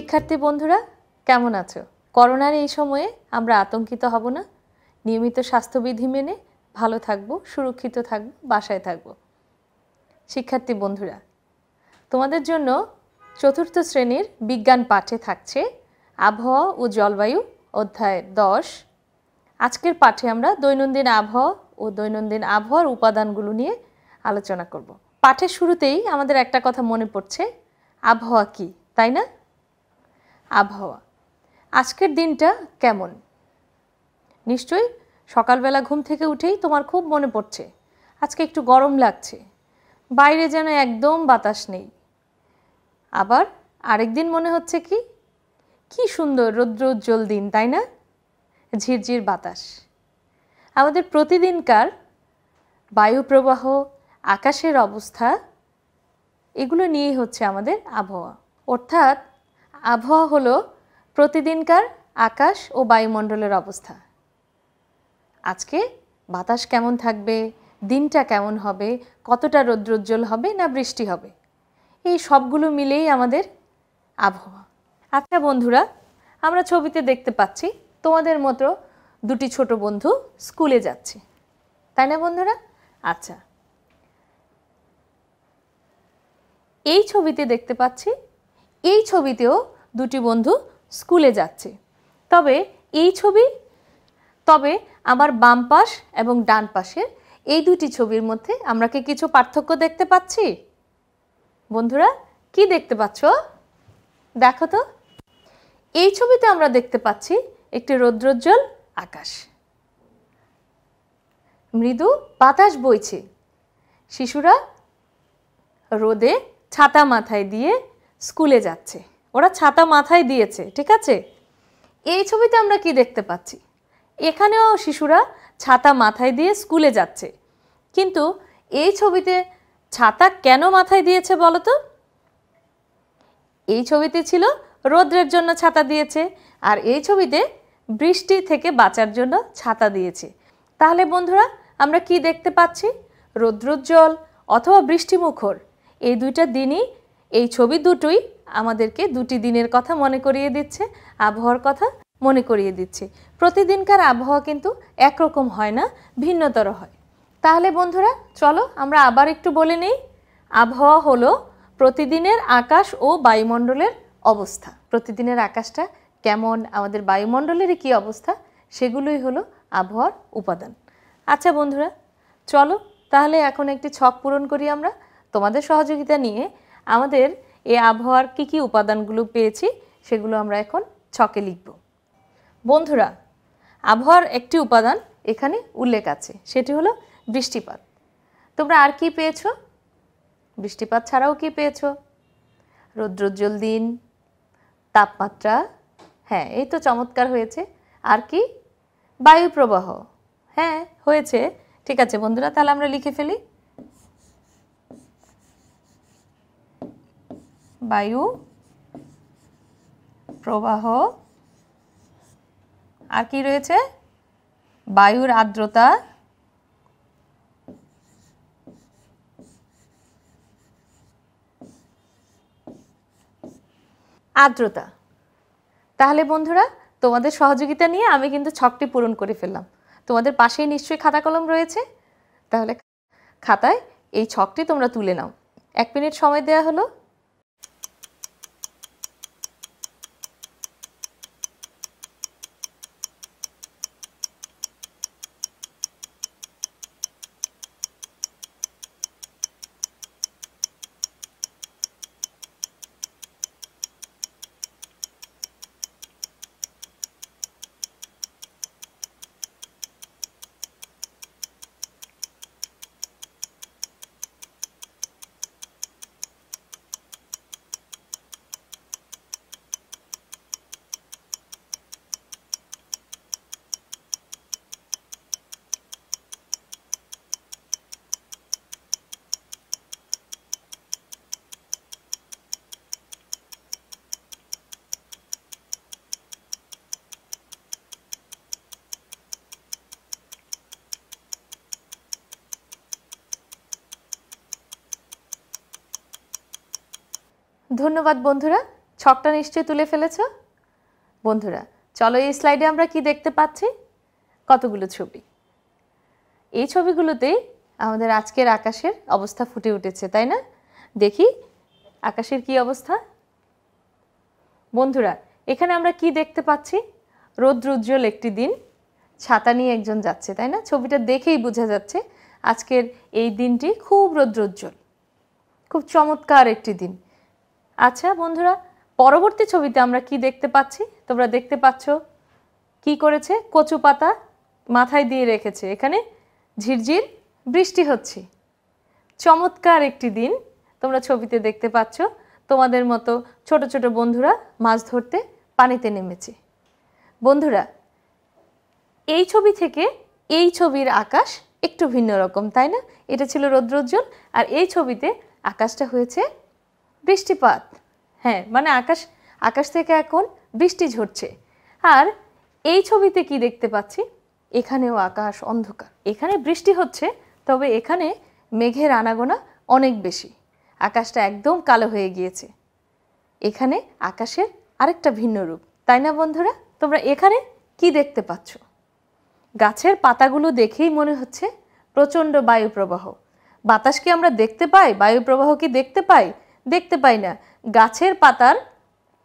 শিক্ষার্থী বন্ধুরা কেমন আছো? করোনার এই সময়ে আমরা আতঙ্কিত হব না। নিয়মিত স্বাস্থ্যবিধি মেনে ভালো থাকব, সুরক্ষিত থাকব, বাসায় থাকব। শিক্ষার্থী বন্ধুরা, তোমাদের জন্য চতুর্থ শ্রেণীর বিজ্ঞান পাঠে থাকছে আবহাওয়া ও জলবায়ু অধ্যায় 10। আজকের পাঠে আমরা দৈনন্দিন আবহাওয়া ও দৈনন্দিন আবহাওয়ার উপাদানগুলো নিয়ে আলোচনা করব। পাঠের শুরুতেই আমাদের একটা কথা মনে পড়ছে, আবহাওয়া কি, তাই না? আবহাওয়া, আজকের দিনটা কেমন? নিশ্চয়ই সকালবেলা ঘুম থেকে উঠেই তোমার খুব মনে পড়ছে আজকে একটু গরম লাগছে, বাইরে যেন একদম বাতাস নেই। আবার আরেকদিন মনে হচ্ছে কি সুন্দর রৌদ্রোজ্জ্বল দিন, তাই না? ঝিরঝির বাতাস। আমাদের প্রতিদিনকার বায়ু প্রবাহ, আকাশের অবস্থা, এগুলো নিয়েই হচ্ছে আমাদের আবহাওয়া। অর্থাৎ আবহাওয়া হলো প্রতিদিনকার আকাশ ও বায়ুমণ্ডলের অবস্থা। আজকে বাতাস কেমন থাকবে, দিনটা কেমন হবে, কতটা রৌদ্রোজ্জ্বল হবে না বৃষ্টি হবে, এই সবগুলো মিলেই আমাদের আবহাওয়া। আচ্ছা বন্ধুরা, আমরা ছবিতে দেখতে পাচ্ছি তোমাদের মতো দুটি ছোট বন্ধু স্কুলে যাচ্ছে, তাই না বন্ধুরা? আচ্ছা, এই ছবিতে দেখতে পাচ্ছি এই ছবিতেও দুটি বন্ধু স্কুলে যাচ্ছে। তবে আমার বাম পাশ এবং ডান পাশের এই দুটি ছবির মধ্যে আমরা কি কিছু পার্থক্য দেখতে পাচ্ছি? বন্ধুরা কি দেখতে পাচ্ছ? দেখো তো, এই ছবিতে আমরা দেখতে পাচ্ছি একটি রৌদ্রোজ্জ্বল আকাশ, মৃদু বাতাস বইছে, শিশুরা রোদে ছাতা মাথায় দিয়ে স্কুলে যাচ্ছে। ওরা ছাতা মাথায় দিয়েছে, ঠিক আছে? এই ছবিতে আমরা কি দেখতে পাচ্ছি? এখানেও শিশুরা ছাতা মাথায় দিয়ে স্কুলে যাচ্ছে, কিন্তু এই ছবিতে ছাতা কেন মাথায় দিয়েছে বলো তো? এই ছবিতে ছিল রৌদ্রের জন্য ছাতা দিয়েছে, আর এই ছবিতে বৃষ্টি থেকে বাঁচার জন্য ছাতা দিয়েছে। তাহলে বন্ধুরা আমরা কি দেখতে পাচ্ছি? রৌদ্রোজ্জ্বল অথবা বৃষ্টিমুখর এই দুইটা দিনই, এই ছবি দুটোই আমাদেরকে দুটি দিনের কথা মনে করিয়ে দিচ্ছে, আবহাওয়ার কথা মনে করিয়ে দিচ্ছে। প্রতিদিনকার আবহাওয়া কিন্তু একরকম হয় না, ভিন্নতর হয়। তাহলে বন্ধুরা চলো আমরা আবার একটু বলে নিই, আবহাওয়া হলো প্রতিদিনের আকাশ ও বায়ুমণ্ডলের অবস্থা। প্রতিদিনের আকাশটা কেমন, আমাদের বায়ুমণ্ডলের কী অবস্থা, সেগুলোই হলো আবহাওয়ার উপাদান। আচ্ছা বন্ধুরা চলো তাহলে এখন একটি ছক পূরণ করি আমরা তোমাদের সহযোগিতা নিয়ে। আমাদের এই আবহাওয়ার কি উপাদানগুলো পেয়েছি সেগুলো আমরা এখন ছকে লিখব। বন্ধুরা, আবহাওয়ার একটি উপাদান এখানে উল্লেখ আছে, সেটি হলো বৃষ্টিপাত। তোমরা আর কি পেয়েছো? বৃষ্টিপাত ছাড়াও কি পেয়েছো? রৌদ্রোজ্জ্বল দিন, তাপমাত্রা, হ্যাঁ এই তো চমৎকার হয়েছে। আর কি? বায়ু প্রবাহ, হ্যাঁ হয়েছে। ঠিক আছে বন্ধুরা, তাহলে আমরা লিখে ফেলি বায়ু প্রবাহ। আর কি রয়েছে? বায়ুর আর্দ্রতা, আর্দ্রতা। তাহলে বন্ধুরা তোমাদের সহযোগিতা নিয়ে আমি কিন্তু ছকটি পূরণ করে ফেললাম। তোমাদের পাশেই নিশ্চয়ই খাতা কলম রয়েছে, তাহলে খাতায় এই ছকটি তোমরা তুলে নাও। 1 মিনিট সময় দেওয়া হলো। ধন্যবাদ বন্ধুরা ছকটা নিশ্চয়ই তুলে ফেলেছ বন্ধুরা। চলো এই স্লাইডে আমরা কি দেখতে পাচ্ছি, কতগুলো ছবি। এই ছবিগুলোতেই আমাদের আজকের আকাশের অবস্থা ফুটে উঠেছে, তাই না? দেখি আকাশের কি অবস্থা। বন্ধুরা এখানে আমরা কি দেখতে পাচ্ছি, রৌদ্রোজ্জ্বল একটি দিন, ছাতা নিয়ে একজন যাচ্ছে, তাই না? ছবিটা দেখেই বোঝা যাচ্ছে আজকের এই দিনটি খুব রৌদ্রোজ্জ্বল, খুব চমৎকার একটি দিন। আচ্ছা বন্ধুরা, পরবর্তী ছবিতে আমরা কি দেখতে পাচ্ছি, তোমরা দেখতে পাচ্ছ কি করেছে, কচু পাতা মাথায় দিয়ে রেখেছে, এখানে ঝিরঝির বৃষ্টি হচ্ছে। চমৎকার একটি দিন তোমরা ছবিতে দেখতে পাচ্ছ। তোমাদের মতো ছোট ছোট বন্ধুরা মাছ ধরতে পানিতে নেমেছে। বন্ধুরা এই ছবি থেকে এই ছবির আকাশ একটু ভিন্ন রকম, তাই না? এটা ছিল রৌদ্রোজ্জ্বল, আর এই ছবিতে আকাশটা হয়েছে বৃষ্টিপাত। হ্যাঁ, মানে আকাশ থেকে এখন বৃষ্টি ঝরছে। আর এই ছবিতে কি দেখতে পাচ্ছি, এখানেও আকাশ অন্ধকার, এখানে বৃষ্টি হচ্ছে, তবে এখানে মেঘের আনাগোনা অনেক বেশি, আকাশটা একদম কালো হয়ে গিয়েছে। এখানে আকাশের আরেকটা ভিন্ন রূপ, তাই না বন্ধুরা? তোমরা এখানে কি দেখতে পাচ্ছ, গাছের পাতাগুলো দেখেই মনে হচ্ছে প্রচণ্ড বায়ু প্রবাহ। বাতাস কি আমরা দেখতে পাই, বায়ু প্রবাহ কি দেখতে পাই? দেখতে পাই না। গাছের পাতার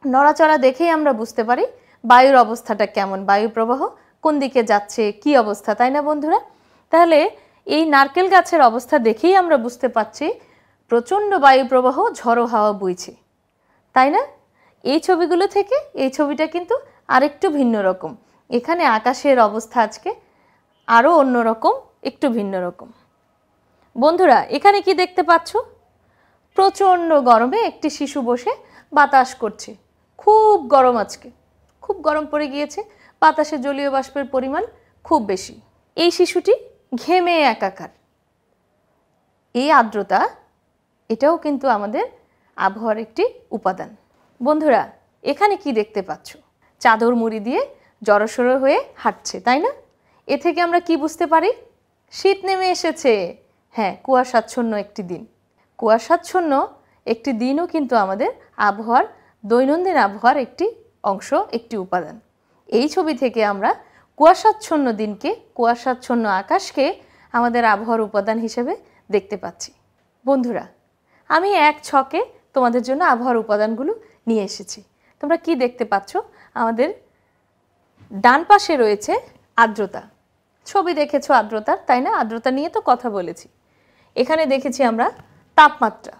নড়াচড়া দেখেই আমরা বুঝতে পারি বায়ুর অবস্থাটা কেমন, বায়ু প্রবাহ কোন দিকে যাচ্ছে, কি অবস্থা, তাই না বন্ধুরা? তাহলে এই নারকেল গাছের অবস্থা দেখেই আমরা বুঝতে পারছি প্রচণ্ড বায়ু প্রবাহ, ঝড়ো হাওয়া বইছে, তাই না? এই ছবিগুলো থেকে এই ছবিটা কিন্তু আরেকটু ভিন্ন রকম। এখানে আকাশের অবস্থা আজকে আরও অন্যরকম, একটু ভিন্ন রকম। বন্ধুরা এখানে কি দেখতে পাচ্ছ, প্রচণ্ড গরমে একটি শিশু বসে বাতাস করছে, খুব গরম, আজকে খুব গরম পড়ে গিয়েছে, বাতাসে জলীয় বাষ্পের পরিমাণ খুব বেশি। এই শিশুটি ঘেমে একাকার। এই আর্দ্রতা, এটাও কিন্তু আমাদের আবহাওয়ার একটি উপাদান। বন্ধুরা এখানে কি দেখতে পাচ্ছ, চাদর মুড়ি দিয়ে জড়সড় হয়ে হাঁটছে, তাই না? এ থেকে আমরা কি বুঝতে পারি, শীত নেমে এসেছে। হ্যাঁ, কুয়াশাচ্ছন্ন একটি দিন। কুয়াশাচ্ছন্ন একটি দিনও কিন্তু আমাদের আবহাওয়ার, দৈনন্দিন আবহাওয়ার একটি অংশ, একটি উপাদান। এই ছবি থেকে আমরা কুয়াশাচ্ছন্ন দিনকে, কুয়াশাচ্ছন্ন আকাশকে আমাদের আবহাওয়ার উপাদান হিসেবে দেখতে পাচ্ছি। বন্ধুরা আমি এক ছকে তোমাদের জন্য আবহাওয়ার উপাদানগুলো নিয়ে এসেছি। তোমরা কি দেখতে পাচ্ছ, আমাদের ডান পাশে রয়েছে আর্দ্রতা। ছবি দেখেছো আর্দ্রতার, তাই না? আর্দ্রতা নিয়ে তো কথা বলেছি। এখানে দেখেছি আমরা তাপমাত্রা।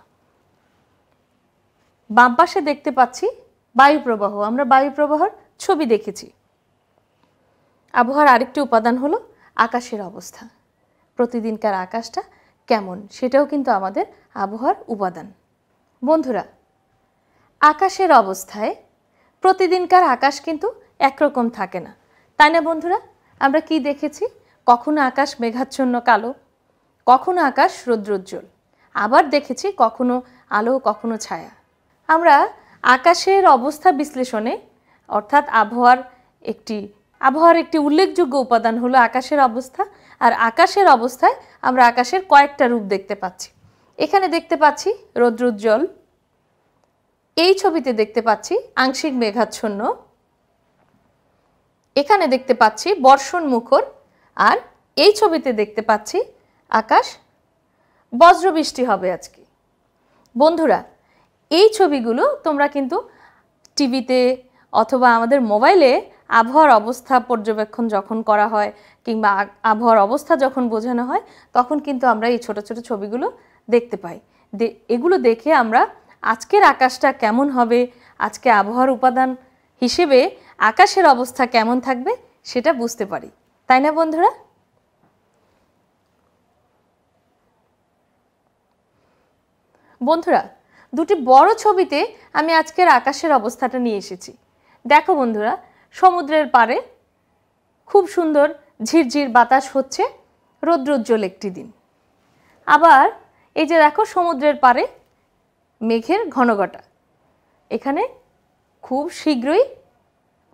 বাম পাশে দেখতে পাচ্ছি বায়ু প্রবাহ, আমরা বায়ু প্রবাহের ছবি দেখেছি। আবহাওয়ার আরেকটি উপাদান হলো আকাশের অবস্থা, প্রতিদিনকার আকাশটা কেমন, সেটাও কিন্তু আমাদের আবহাওয়ার উপাদান। বন্ধুরা আকাশের অবস্থায় প্রতিদিনকার আকাশ কিন্তু একরকম থাকে না, তাই না বন্ধুরা? আমরা কি দেখেছি, কখনো আকাশ মেঘাচ্ছন্ন কালো, কখনো আকাশ রৌদ্রোজ্জ্বল, আবার দেখেছি কখনো আলো কখনো ছায়া। আমরা আকাশের অবস্থা বিশ্লেষণে, অর্থাৎ আবহাওয়ার একটি উল্লেখযোগ্য উপাদান হলো আকাশের অবস্থা। আর আকাশের অবস্থায় আমরা আকাশের কয়েকটা রূপ দেখতে পাচ্ছি। এখানে দেখতে পাচ্ছি রৌদ্রোজ্জ্বল, এই ছবিতে দেখতে পাচ্ছি আংশিক মেঘাচ্ছন্ন, এখানে দেখতে পাচ্ছি বর্ষণ মুখর, আর এই ছবিতে দেখতে পাচ্ছি আকাশ বজ্রবৃষ্টি হবে আজকে। বন্ধুরা এই ছবিগুলো তোমরা কিন্তু টিভিতে অথবা আমাদের মোবাইলে আবহাওয়ার অবস্থা পর্যবেক্ষণ যখন করা হয়, কিংবা আবহাওয়ার অবস্থা যখন বোঝানো হয়, তখন কিন্তু আমরা এই ছোট ছোট ছবিগুলো দেখতে পাই। এগুলো দেখে আমরা আজকের আকাশটা কেমন হবে, আজকে আবহাওয়ার উপাদান হিসেবে আকাশের অবস্থা কেমন থাকবে সেটা বুঝতে পারি, তাই না বন্ধুরা? বন্ধুরা দুটি বড় ছবিতে আমি আজকের আকাশের অবস্থাটা নিয়ে এসেছি। দেখো বন্ধুরা, সমুদ্রের পাড়ে খুব সুন্দর ঝিরঝির বাতাস হচ্ছে, রৌদ্রোজ্জ্বল একটি দিন। আবার এই যে দেখো সমুদ্রের পাড়ে মেঘের ঘনঘটা, এখানে খুব শীঘ্রই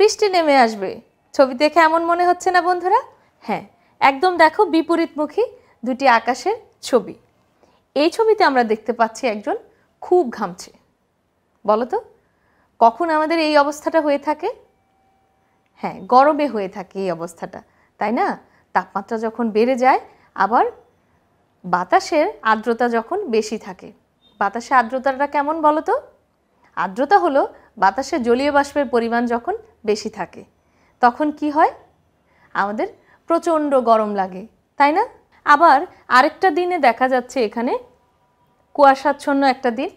বৃষ্টি নেমে আসবে। ছবি দেখে এমন মনে হচ্ছে না বন্ধুরা? হ্যাঁ, একদম দেখো বিপরীতমুখী দুটি আকাশের ছবি। এই ছবিতে আমরা দেখতে পাচ্ছি একজন খুব ঘামছে। বলো তো কখন আমাদের এই অবস্থাটা হয়ে থাকে? হ্যাঁ, গরমে হয়ে থাকে এই অবস্থাটা, তাই না? তাপমাত্রা যখন বেড়ে যায়, আবার বাতাসের আর্দ্রতা যখন বেশি থাকে। বাতাসের আর্দ্রতাটা কেমন বলো তো? আর্দ্রতা হলো বাতাসে জলীয় বাষ্পের পরিমাণ যখন বেশি থাকে, তখন কি হয়? আমাদের প্রচণ্ড গরম লাগে, তাই না? আবার আরেকটা দিনে দেখা যাচ্ছে এখানে কুয়াশাচ্ছন্ন একটা দিন,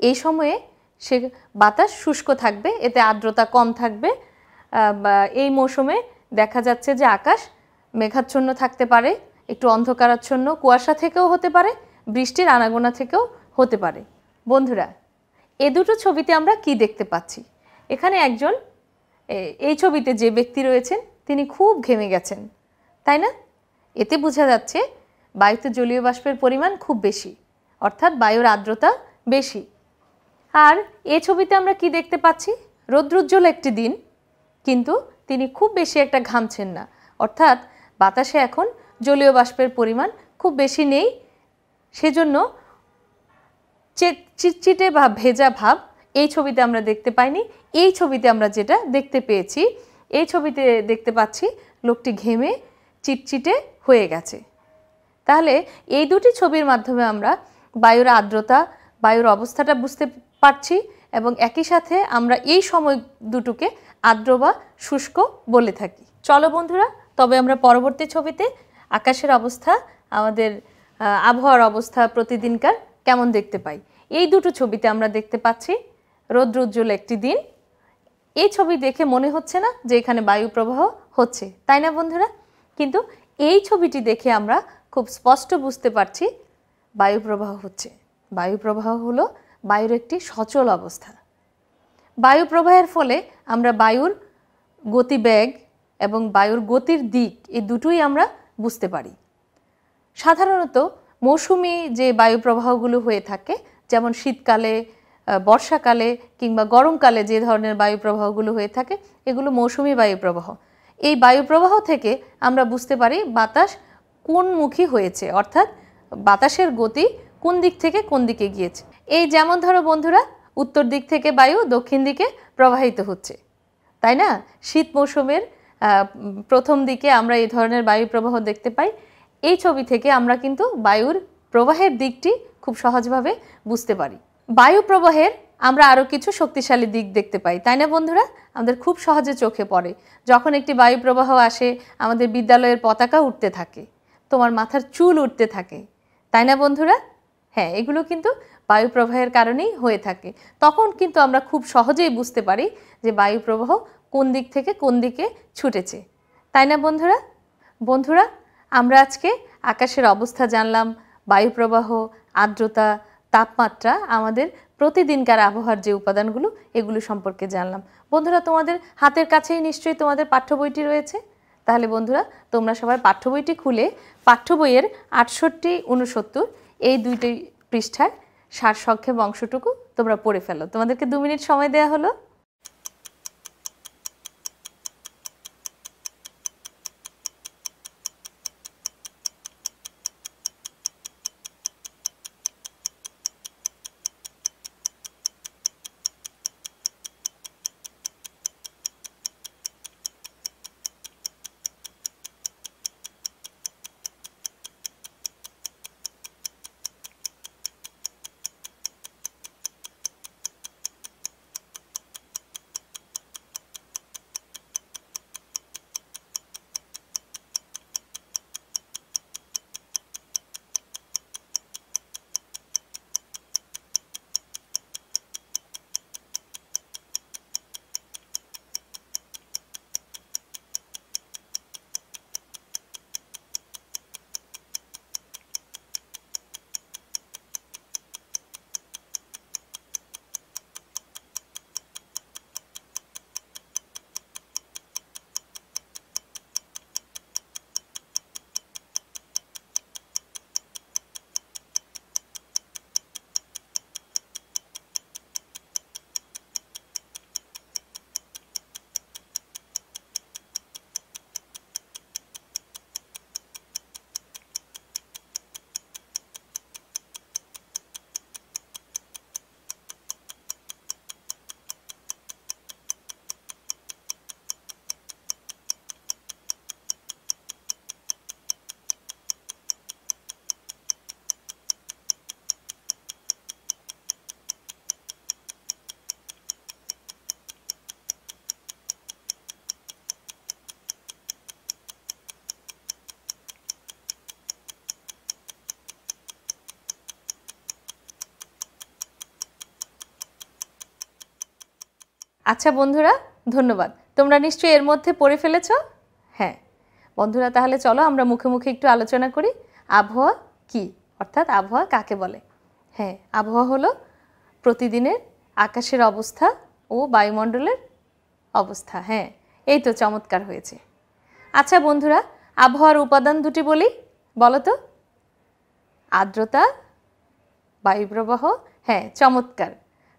এই সময়ে সে বাতাস শুষ্ক থাকবে, এতে আর্দ্রতা কম থাকবে। এই মৌসুমে দেখা যাচ্ছে যে আকাশ মেঘাচ্ছন্ন থাকতে পারে, একটু অন্ধকারাচ্ছন্ন, কুয়াশা থেকেও হতে পারে, বৃষ্টির আনাগোনা থেকেও হতে পারে। বন্ধুরা, এ দুটো ছবিতে আমরা কি দেখতে পাচ্ছি? এখানে একজন, এই ছবিতে যে ব্যক্তি রয়েছেন তিনি খুব ঘেমে গেছেন, তাই না? এতে বোঝা যাচ্ছে বায়ুতে জলীয় বাষ্পের পরিমাণ খুব বেশি, অর্থাৎ বায়ুর আর্দ্রতা বেশি। আর এই ছবিতে আমরা কি দেখতে পাচ্ছি? রৌদ্রোজ্জ্বল একটি দিন, কিন্তু তিনি খুব বেশি একটা ঘামছেন না, অর্থাৎ বাতাসে এখন জলীয় বাষ্পের পরিমাণ খুব বেশি নেই, সেজন্য চিটচিটে বা ভেজা ভাব এই ছবিতে আমরা দেখতে পাইনি। এই ছবিতে আমরা যেটা দেখতে পেয়েছি, এই ছবিতে দেখতে পাচ্ছি লোকটি ঘেমে চিটচিটে হয়ে গেছে। তাহলে এই দুটি ছবির মাধ্যমে আমরা বায়ুর আর্দ্রতা, বায়ুর অবস্থাটা বুঝতে পারছি, এবং একই সাথে আমরা এই সময় দুটোকে আর্দ্র বা শুষ্ক বলে থাকি। চলো বন্ধুরা, তবে আমরা পরবর্তী ছবিতে আকাশের অবস্থা, আমাদের আবহাওয়ার অবস্থা প্রতিদিনকার কেমন দেখতে পাই। এই দুটো ছবিতে আমরা দেখতে পাচ্ছি রৌদ্রোজ্জ্বল একটি দিন। এই ছবি দেখে মনে হচ্ছে না যে এখানে বায়ু প্রবাহ হচ্ছে, তাই না বন্ধুরা? কিন্তু এই ছবিটি দেখে আমরা খুব স্পষ্ট বুঝতে পারছি বায়ু প্রবাহ হচ্ছে। বায়ু প্রবাহ হলো বায়ুর একটি সচল অবস্থা। বায়ু প্রবাহের ফলে আমরা বায়ুর গতিবেগ এবং বায়ুর গতির দিক, এই দুটোই আমরা বুঝতে পারি। সাধারণত মৌসুমি যে বায়ু প্রবাহগুলো হয়ে থাকে, যেমন শীতকালে, বর্ষাকালে কিংবা গরমকালে যে ধরনের বায়ু প্রবাহগুলো হয়ে থাকে, এগুলো মৌসুমি বায়ু প্রবাহ। এই বায়ু প্রবাহ থেকে আমরা বুঝতে পারি বাতাস কোনমুখী হয়েছে, অর্থাৎ বাতাসের গতি কোন দিক থেকে কোন দিকে গিয়েছে। এই যেমন ধরো বন্ধুরা, উত্তর দিক থেকে বায়ু দক্ষিণ দিকে প্রবাহিত হচ্ছে, তাই না? শীত মৌসুমের প্রথম দিকে আমরা এই ধরনের বায়ু প্রবাহ দেখতে পাই। এই ছবি থেকে আমরা কিন্তু বায়ুর প্রবাহের দিকটি খুব সহজভাবে বুঝতে পারি। বায়ু প্রবাহের আমরা আরও কিছু শক্তিশালী দিক দেখতে পাই, তাই না বন্ধুরা? আমাদের খুব সহজে চোখে পড়ে যখন একটি বায়ু প্রবাহ আসে, আমাদের বিদ্যালয়ের পতাকা উঠতে থাকে, তোমার মাথার চুল উঠতে থাকে, তাই না বন্ধুরা? হ্যাঁ, এগুলো কিন্তু বায়ু প্রবাহের কারণেই হয়ে থাকে। তখন কিন্তু আমরা খুব সহজেই বুঝতে পারি যে বায়ু প্রবাহ কোন দিক থেকে কোন দিকে ছুটেছে, তাই না বন্ধুরা? বন্ধুরা, আমরা আজকে আকাশের অবস্থা জানলাম, বায়ু প্রবাহ, আর্দ্রতা, তাপমাত্রা, আমাদের প্রতিদিনকার আবহাওয়ার যে উপাদানগুলো, এগুলো সম্পর্কে জানলাম। বন্ধুরা, তোমাদের হাতের কাছেই নিশ্চয়ই তোমাদের পাঠ্য বইটি রয়েছে। তাহলে বন্ধুরা, তোমরা সবাই পাঠ্য বইটি খুলে পাঠ্য বইয়ের 68-69 এই দুইটি পৃষ্ঠার সারসংক্ষেপ অংশটুকু তোমরা পড়ে ফেলো। তোমাদেরকে 2 মিনিট সময় দেওয়া হলো। আচ্ছা বন্ধুরা, ধন্যবাদ। তোমরা নিশ্চয়ই এর মধ্যে পড়ে ফেলেছ। হ্যাঁ বন্ধুরা, তাহলে চলো আমরা মুখে মুখে একটু আলোচনা করি। আবহাওয়া কি, অর্থাৎ আবহাওয়া কাকে বলে? হ্যাঁ, আবহাওয়া হলো প্রতিদিনের আকাশের অবস্থা ও বায়ুমণ্ডলের অবস্থা। হ্যাঁ, এই তো চমৎকার হয়েছে। আচ্ছা বন্ধুরা, আবহাওয়ার উপাদান দুটি বলি, বলো তো। আর্দ্রতা, বায়ুপ্রবাহ। হ্যাঁ, চমৎকার।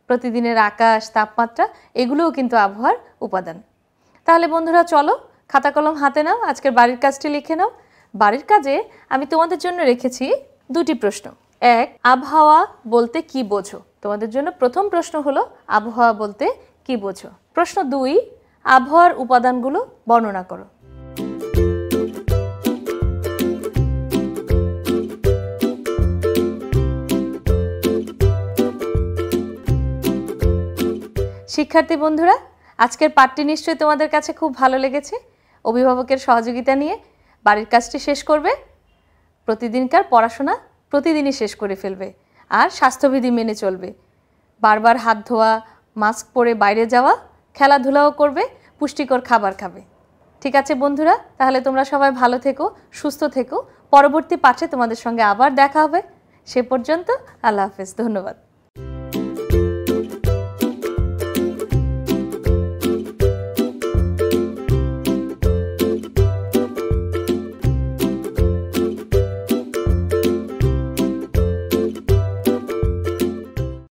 প্রতিদিনের আকাশ, তাপমাত্রা, এগুলোও কিন্তু আবহাওয়ার উপাদান। তাহলে বন্ধুরা চলো, খাতা কলম হাতে নাও, আজকের বাড়ির কাজটি লিখে নাও। বাড়ির কাজে আমি তোমাদের জন্য রেখেছি দুটি প্রশ্ন। এক, আবহাওয়া বলতে কি বোঝো? তোমাদের জন্য প্রথম প্রশ্ন হলো আবহাওয়া বলতে কি বোঝো। প্রশ্ন দুই, আবহাওয়ার উপাদানগুলো বর্ণনা করো। শিক্ষার্থী বন্ধুরা, আজকের পাঠটি নিশ্চয়ই তোমাদের কাছে খুব ভালো লেগেছে। অভিভাবকের সহযোগিতা নিয়ে বাড়ির কাজটি শেষ করবে। প্রতিদিনকার পড়াশোনা প্রতিদিনই শেষ করে ফেলবে, আর স্বাস্থ্যবিধি মেনে চলবে। বারবার হাত ধোয়া, মাস্ক পরে বাইরে যাওয়া, খেলাধুলাও করবে, পুষ্টিকর খাবার খাবে। ঠিক আছে বন্ধুরা, তাহলে তোমরা সবাই ভালো থেকো, সুস্থ থেকো। পরবর্তী পাঠে তোমাদের সঙ্গে আবার দেখা হবে। সে পর্যন্ত আল্লাহ হাফেজ। ধন্যবাদ।